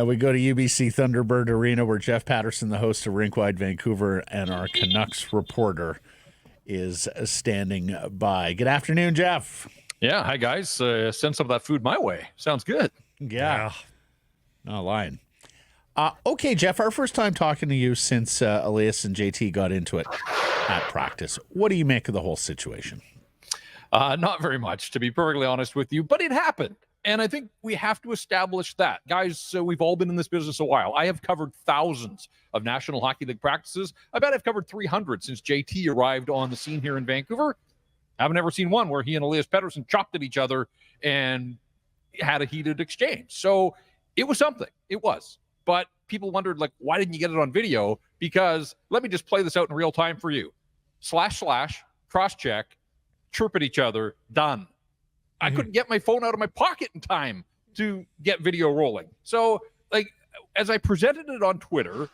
We go to UBC Thunderbird Arena where Jeff Paterson, the host of Rink-Wide Vancouver, and our Canucks reporter is standing by. Good afternoon, Jeff. Yeah, hi guys. Send some of that food my way. Sounds good. Yeah. Not lying. Okay, Jeff, our first time talking to you since Elias and JT got into it at practice. What do you make of the whole situation? Not very much, to be perfectly honest with you, but it happened. And I think we have to establish that. Guys, we've all been in this business a while. I have covered thousands of National Hockey League practices. I bet I've covered 300 since JT arrived on the scene here in Vancouver. I haven't ever seen one where he and Elias Pettersson chopped at each other and had a heated exchange. So it was something. It was. But people wondered, like, why didn't you get it on video? Because let me just play this out in real time for you. // cross-check, chirp at each other, done. I couldn't get my phone out of my pocket in time to get video rolling. So, like, as I presented it on Twitter,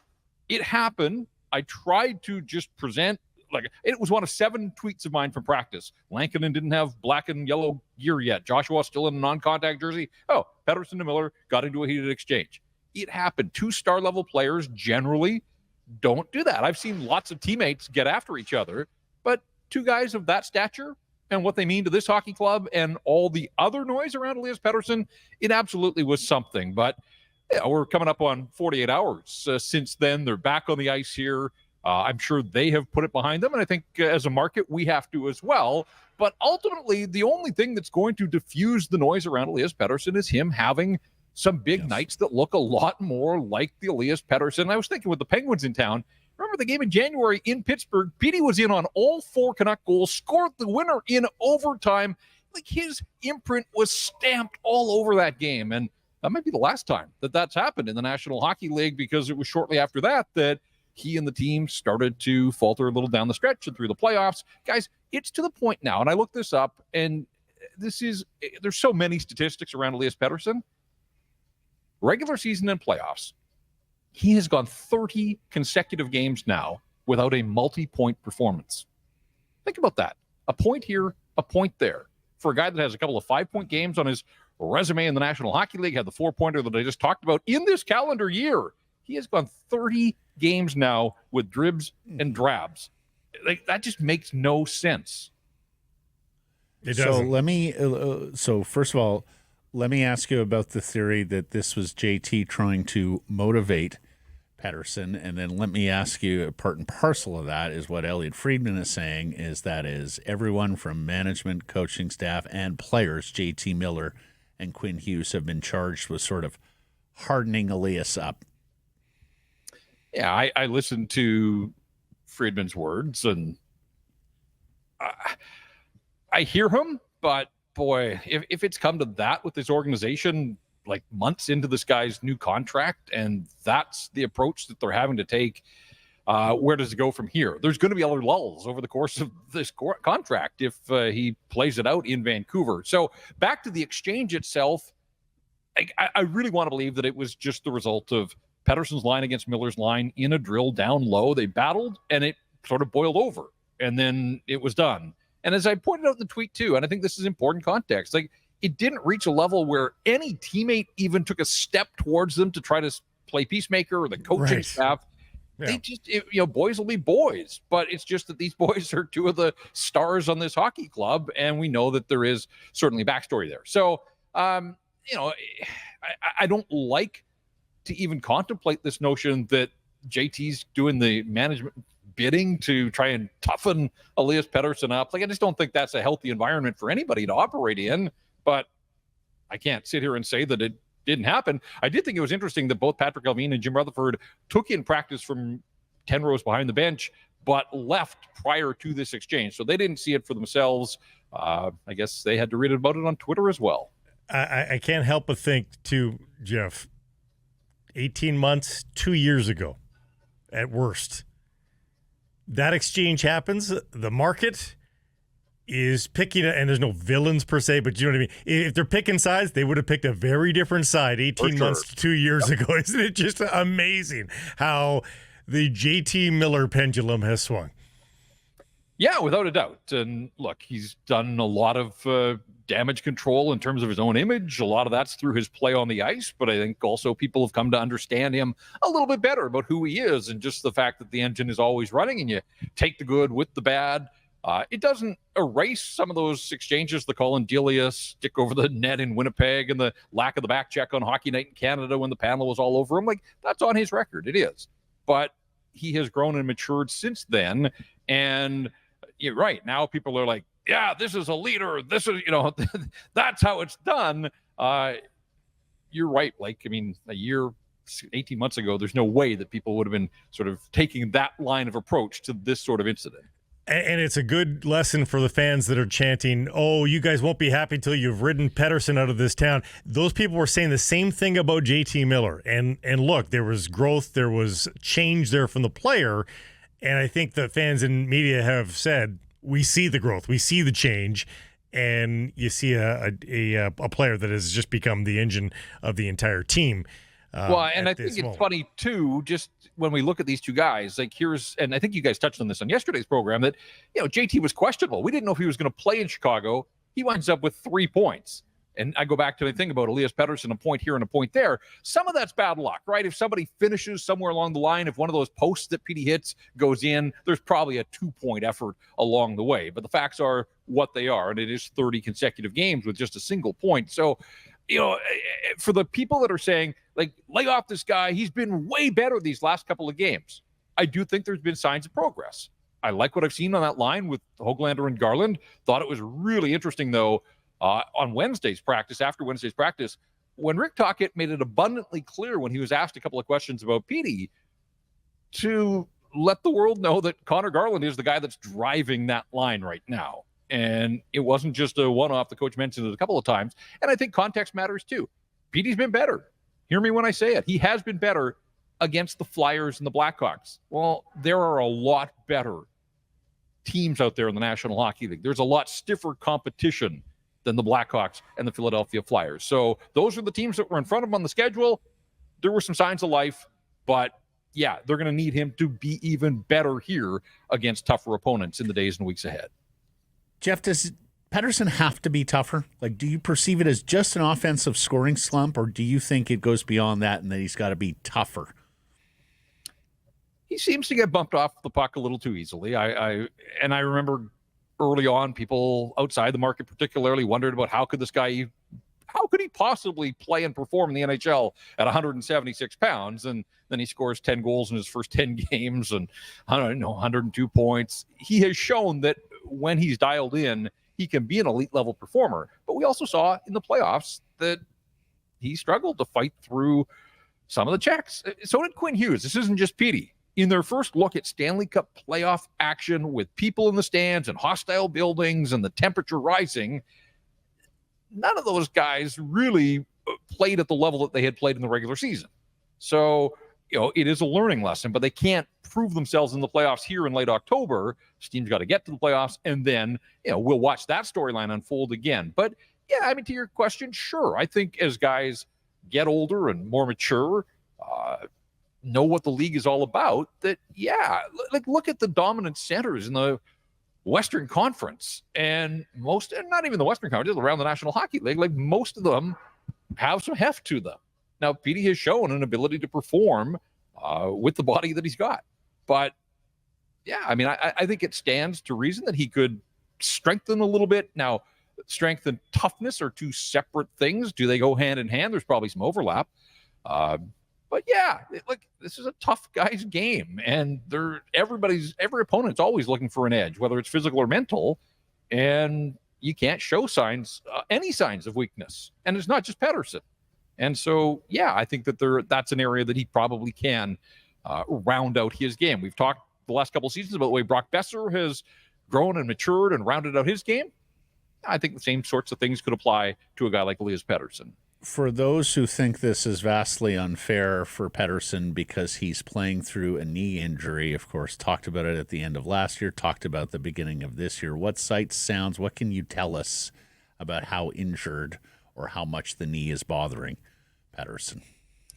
it happened. I tried to just present, like, it was one of 7 tweets of mine from practice. Lankinen didn't have black and yellow gear yet. Joshua still in a non-contact jersey. Oh, Pettersson and Miller got into a heated exchange. It happened. 2 star-level players generally don't do that. I've seen lots of teammates get after each other, but 2 guys of that stature and what they mean to this hockey club and all the other noise around Elias Pettersson, it absolutely was something. But yeah, we're coming up on 48 hours since then. They're back on the ice here. I'm sure they have put it behind them, and I think as a market, we have to as well. But ultimately, the only thing that's going to diffuse the noise around Elias Pettersson is him having some big nights that look a lot more like the Elias Pettersson. I was thinking with the Penguins in town, remember the game in January in Pittsburgh? Petey was in on all 4 Canuck goals, scored the winner in overtime. Like, his imprint was stamped all over that game. And that might be the last time that that's happened in the National Hockey League, because it was shortly after that he and the team started to falter a little down the stretch and through the playoffs. Guys, it's to the point now, and I looked this up, and there's so many statistics around Elias Pettersson. Regular season and playoffs, he has gone 30 consecutive games now without a multi-point performance. Think about that. A point here, a point there. For a guy that has a couple of 5-point games on his resume in the National Hockey League, had the 4-pointer that I just talked about in this calendar year. He has gone 30 games now with dribs and drabs. Like, that just makes no sense. It doesn't. So first of all, let me ask you about the theory that this was JT trying to motivate Pettersson, and then let me ask you, part and parcel of that is what Elliot Fredman is saying, is everyone from management, coaching staff, and players, JT Miller and Quinn Hughes, have been charged with sort of hardening Elias up. Yeah, I listened to Friedman's words, and I hear him, but boy, if it's come to that with this organization, like months into this guy's new contract, and that's the approach that they're having to take, where does it go from here? There's going to be other lulls over the course of this contract if he plays it out in Vancouver. So back to the exchange itself, I really want to believe that it was just the result of Pettersson's line against Miller's line in a drill down low. They battled, and it sort of boiled over, and then it was done. And as I pointed out in the tweet too, and I think this is important context, like, it didn't reach a level where any teammate even took a step towards them to try to play peacemaker, or the coaching staff. Yeah. They just, boys will be boys, but it's just that these boys are 2 of the stars on this hockey club, and we know that there is certainly backstory there. So, I don't like to even contemplate this notion that JT's doing the management bidding to try and toughen Elias Pettersson up. Like, I just don't think that's a healthy environment for anybody to operate in, but I can't sit here and say that it didn't happen. I did think it was interesting that both Patrick Allvin and Jim Rutherford took in practice from 10 rows behind the bench, but left prior to this exchange. So they didn't see it for themselves. I guess they had to read about it on Twitter as well. I can't help but think too, Jeff, 18 months, 2 years ago, at worst, that exchange happens, the market is picking, and there's no villains per se, but you know what I mean? If they're picking sides, they would have picked a very different side 18 months to 2 years ago. Isn't it just amazing how the JT Miller pendulum has swung? Yeah, without a doubt. And look, he's done a lot of damage control in terms of his own image. A lot of that's through his play on the ice, but I think also people have come to understand him a little bit better about who he is, and just the fact that the engine is always running and you take the good with the bad. It doesn't erase some of those exchanges, the Colin Delia stick over the net in Winnipeg and the lack of the back check on Hockey Night in Canada when the panel was all over him. Like, that's on his record. It is. But he has grown and matured since then. And you're right. Now people are like, yeah, this is a leader. This is, that's how it's done. You're right, Blake. I mean, a year, 18 months ago, there's no way that people would have been sort of taking that line of approach to this sort of incident. And it's a good lesson for the fans that are chanting, oh, you guys won't be happy till you've ridden Pettersson out of this town. Those people were saying the same thing about JT Miller. And look, there was growth, there was change there from the player. And I think the fans and media have said, we see the growth, we see the change, and you see a player that has just become the engine of the entire team. And I think it's funny, too, just when we look at these two guys, like and I think you guys touched on this on yesterday's program, that, JT was questionable. We didn't know if he was going to play in Chicago. He winds up with 3 points. And I go back to the thing about Elias Pettersson, a point here and a point there. Some of that's bad luck, right? If somebody finishes somewhere along the line, if one of those posts that Petey hits goes in, there's probably a 2-point effort along the way. But the facts are what they are, and it is 30 consecutive games with just a single point. So, for the people that are saying, like, lay off this guy, he's been way better these last couple of games. I do think there's been signs of progress. I like what I've seen on that line with Höglander and Garland. Thought it was really interesting, though, on Wednesday's practice, after Wednesday's practice, when Rick Tocchet made it abundantly clear when he was asked a couple of questions about Petey to let the world know that Connor Garland is the guy that's driving that line right now. And it wasn't just a one-off. The coach mentioned it a couple of times. And I think context matters too. Petey's been better. Hear me when I say it. He has been better against the Flyers and the Blackhawks. Well, there are a lot better teams out there in the National Hockey League. There's a lot stiffer competition than the Blackhawks and the Philadelphia Flyers. So those are the teams that were in front of him on the schedule. There were some signs of life, but yeah, they're going to need him to be even better here against tougher opponents in the days and weeks ahead. Jeff, does Pettersson have to be tougher? Like, do you perceive it as just an offensive scoring slump, or do you think it goes beyond that and that he's got to be tougher? He seems to get bumped off the puck a little too easily. I remember early on, people outside the market particularly wondered about how could he possibly play and perform in the NHL at 176 pounds? And then he scores 10 goals in his first 10 games and, 102 points. He has shown that when he's dialed in, he can be an elite level performer. But we also saw in the playoffs that he struggled to fight through some of the checks. So did Quinn Hughes. This isn't just Petey. In their first look at Stanley Cup playoff action with people in the stands and hostile buildings and the temperature rising, none of those guys really played at the level that they had played in the regular season. So, it is a learning lesson, but they can't prove themselves in the playoffs here in late October. This team's got to get to the playoffs, and then, we'll watch that storyline unfold again. But, yeah, I mean, to your question, sure. I think as guys get older and more mature, know what the league is all about, that, yeah, look at the dominant centers in the Western Conference, and not even the Western Conference, just around the National Hockey League, like most of them have some heft to them. Now, Petey has shown an ability to perform with the body that he's got. But, yeah, I mean, I think it stands to reason that he could strengthen a little bit. Now, strength and toughness are two separate things. Do they go hand in hand? There's probably some overlap. But, yeah, this is a tough guy's game. And every opponent's always looking for an edge, whether it's physical or mental. And you can't show any signs of weakness. And it's not just Pettersson. And so, yeah, I think that that's an area that he probably can round out his game. We've talked the last couple of seasons about the way Brock Besser has grown and matured and rounded out his game. I think the same sorts of things could apply to a guy like Elias Pettersson. For those who think this is vastly unfair for Pettersson because he's playing through a knee injury, of course, talked about it at the end of last year, talked about the beginning of this year. What sights, sounds, what can you tell us about how injured or how much the knee is bothering Pettersson?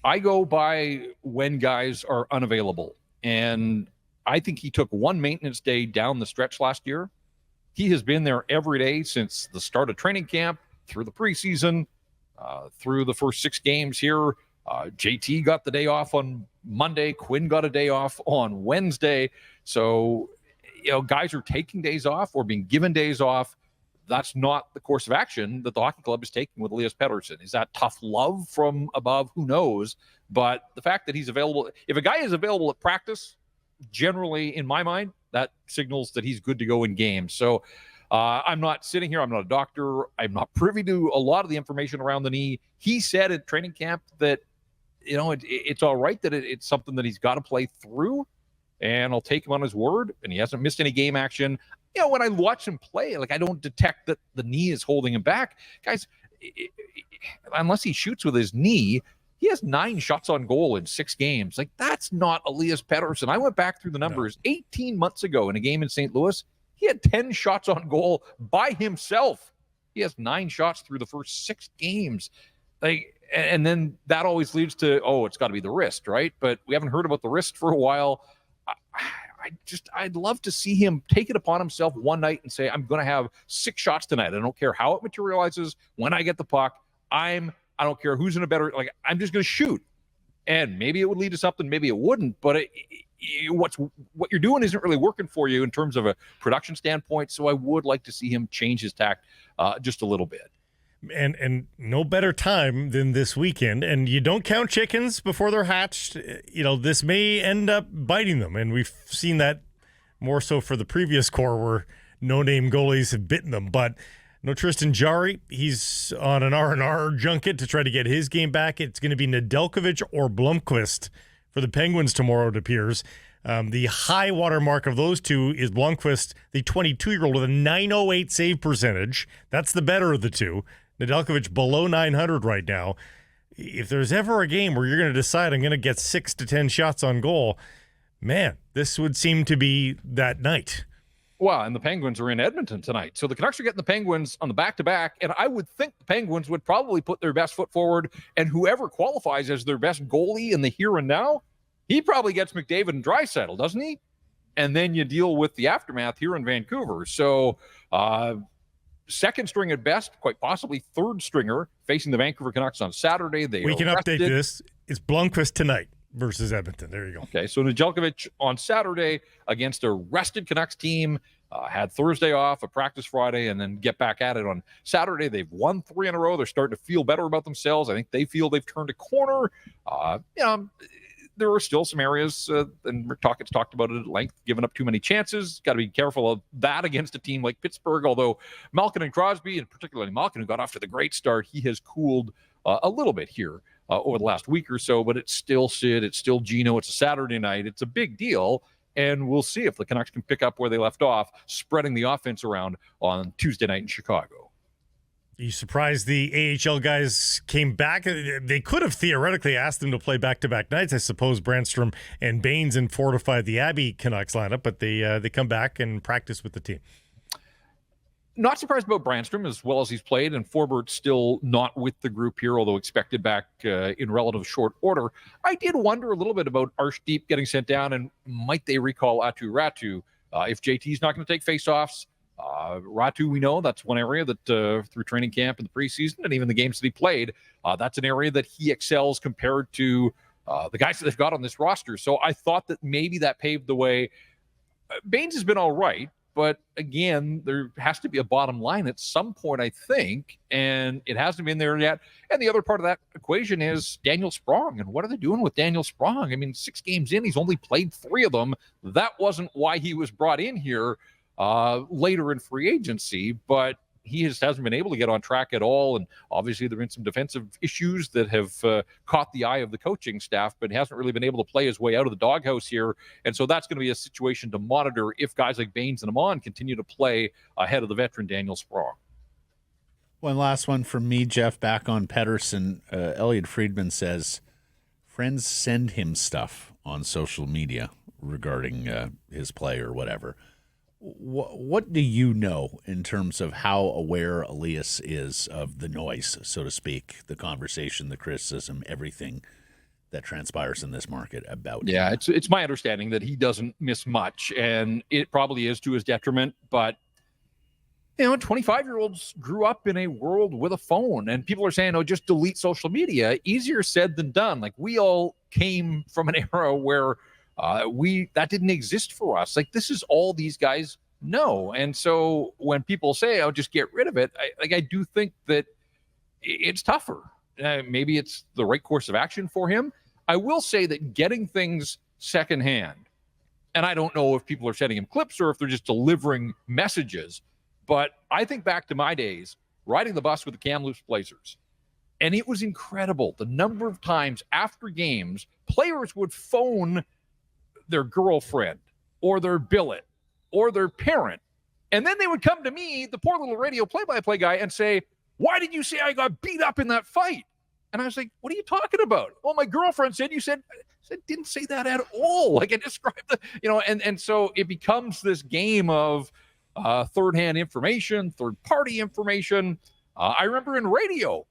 I go by when guys are unavailable. And I think he took one maintenance day down the stretch last year. He has been there every day since the start of training camp, through the preseason, through the first 6 games here. JT got the day off on Monday. Quinn got a day off on Wednesday. So, guys are taking days off or being given days off. That's not the course of action that the hockey club is taking with Elias Pettersson. Is that tough love from above? Who knows? But the fact that he's available, if a guy is available at practice, generally, in my mind, that signals that he's good to go in games. So I'm not sitting here. I'm not a doctor. I'm not privy to a lot of the information around the knee. He said at training camp that, it's all right, that it's something that he's got to play through, and I'll take him on his word. And he hasn't missed any game action. When I watch him play, I don't detect that the knee is holding him back. Guys, unless he shoots with his knee, he has 9 shots on goal in 6 games. That's not Elias Pettersson. I went back through the numbers. 18 months ago in a game in St. Louis, he had 10 shots on goal by himself. He has 9 shots through the first 6 games. And then that always leads to, it's got to be the wrist, right? But we haven't heard about the wrist for a while. I'd love to see him take it upon himself one night and say, I'm going to have 6 shots tonight. I don't care how it materializes. When I get the puck, I don't care who's in a better, I'm just going to shoot. And maybe it would lead to something, maybe it wouldn't, but what you're doing isn't really working for you in terms of a production standpoint. So I would like to see him change his tact just a little bit. And no better time than this weekend. And you don't count chickens before they're hatched. This may end up biting them. And we've seen that more so for the previous core where no-name goalies have bitten them. But no Tristan Jarry. He's on an R&R junket to try to get his game back. It's going to be Nedeljkovic or Blomqvist for the Penguins tomorrow, it appears. The high water mark of those two is Blomqvist, the 22-year-old with a .908 save percentage. That's the better of the two. Nedeljkovic below 900 right now. If there's ever a game where you're going to decide I'm going to get 6 to 10 shots on goal, man, this would seem to be that night. Well, and the Penguins are in Edmonton tonight. So the Canucks are getting the Penguins on the back-to-back, and I would think the Penguins would probably put their best foot forward, and whoever qualifies as their best goalie in the here and now, he probably gets McDavid and Draisaitl, doesn't he? And then you deal with the aftermath here in Vancouver. So second string at best, quite possibly third stringer, facing the Vancouver Canucks on Saturday. We can update this. It's Blomqvist tonight versus Edmonton. There you go. Okay, so Nedeljkovic on Saturday against a rested Canucks team. Had Thursday off, a practice Friday, and then get back at it on Saturday. They've won 3 in a row. They're starting to feel better about themselves. I think they feel they've turned a corner. There are still some areas, and Rockets talked about it at length, giving up too many chances. Got to be careful of that against a team like Pittsburgh, although Malkin and Crosby, and particularly Malkin, who got off to the great start, he has cooled a little bit here over the last week or so, but it's still Sid, it's still Gino, it's a Saturday night, it's a big deal, and we'll see if the Canucks can pick up where they left off, spreading the offense around on Tuesday night in Chicago. You surprised the AHL guys came back? They could have theoretically asked them to play back-to-back nights. I suppose Brandstrom and Baines and fortified the Abbey Canucks lineup, but they come back and practice with the team. Not surprised about Brandstrom as well as he's played, and Forbert's still not with the group here, although expected back in relative short order. I did wonder a little bit about Arshdeep getting sent down, and might they recall Ratu if JT's not going to take faceoffs. Ratu, we know that's one area that through training camp in the preseason and even the games that he played, that's an area that he excels compared to the guys that they've got on this roster. So I thought that maybe that paved the way. Baines has been all right, but again, there has to be a bottom line at some point, I think, and it hasn't been there yet. And the other part of that equation is Daniel Sprong. And what are they doing with Daniel Sprong? I mean, 6 games in, he's only played 3 of them. That wasn't why he was brought in here later in free agency, but he hasn't been able to get on track at all. And obviously there have been some defensive issues that have caught the eye of the coaching staff, but he hasn't really been able to play his way out of the doghouse here. And so that's going to be a situation to monitor if guys like Baines and Amon continue to play ahead of the veteran Daniel Sprong. One last one from me, Jeff, back on Pettersson. Elliot Fredman says, friends send him stuff on social media regarding his play or whatever. What do you know in terms of how aware Elias is of the noise, so to speak, the conversation, the criticism, everything that transpires in this market about him? Yeah, it's my understanding that he doesn't miss much, and it probably is to his detriment, but 25-year-olds grew up in a world with a phone, and people are saying, oh, just delete social media. Easier said than done. Like, we all came from an era where that didn't exist for us. Like, this is all these guys know. And so when people say, oh, just get rid of it, I do think that it's tougher. Maybe it's the right course of action for him. I will say that getting things secondhand, and I don't know if people are sending him clips or if they're just delivering messages, but I think back to my days riding the bus with the Kamloops Blazers, and it was incredible the number of times after games players would phone their girlfriend or their billet or their parent, and then they would come to me, the poor little radio play-by-play guy, and say, why did you say I got beat up in that fight? And I was like, what are you talking about? Well, my girlfriend said you said. I said, didn't say that at all. Like, I described the, and so it becomes this game of third-hand information, third-party information. I remember in radio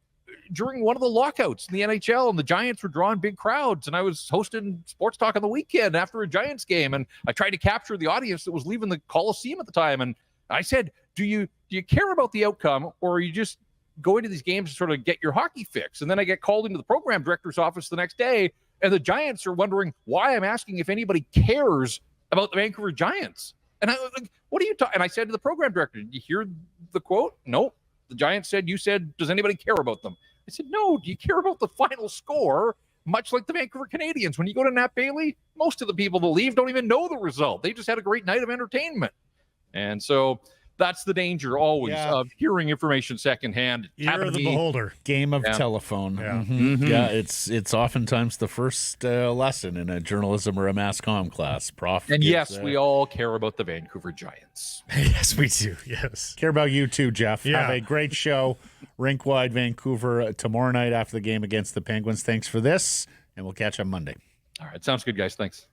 during one of the lockouts in the NHL, and the Giants were drawing big crowds, and I was hosting Sports Talk on the weekend after a Giants game, and I tried to capture the audience that was leaving the Coliseum at the time, and I said, do you care about the outcome, or are you just going to these games to sort of get your hockey fix? And then I get called into the program director's office the next day, and the Giants are wondering why I'm asking if anybody cares about the Vancouver Giants. And I was like, what are you talking? And I said to the program director, did you hear the quote? Nope. The Giants said, you said, does anybody care about them? I said, no. Do you care about the final score? Much like the Vancouver Canadians. When you go to Nat Bailey, most of the people that leave don't even know the result. They just had a great night of entertainment. And so that's the danger always of hearing information secondhand. Ear of the beholder. Game of telephone. Yeah. Mm-hmm. Yeah, it's oftentimes the first lesson in a journalism or a mass comm class. Prof. And yes, we all care about the Vancouver Giants. Yes, we do. Yes. Care about you too, Jeff. Yeah. Have a great show. Rink-wide Vancouver tomorrow night after the game against the Penguins. Thanks for this, and we'll catch you on Monday. All right. Sounds good, guys. Thanks.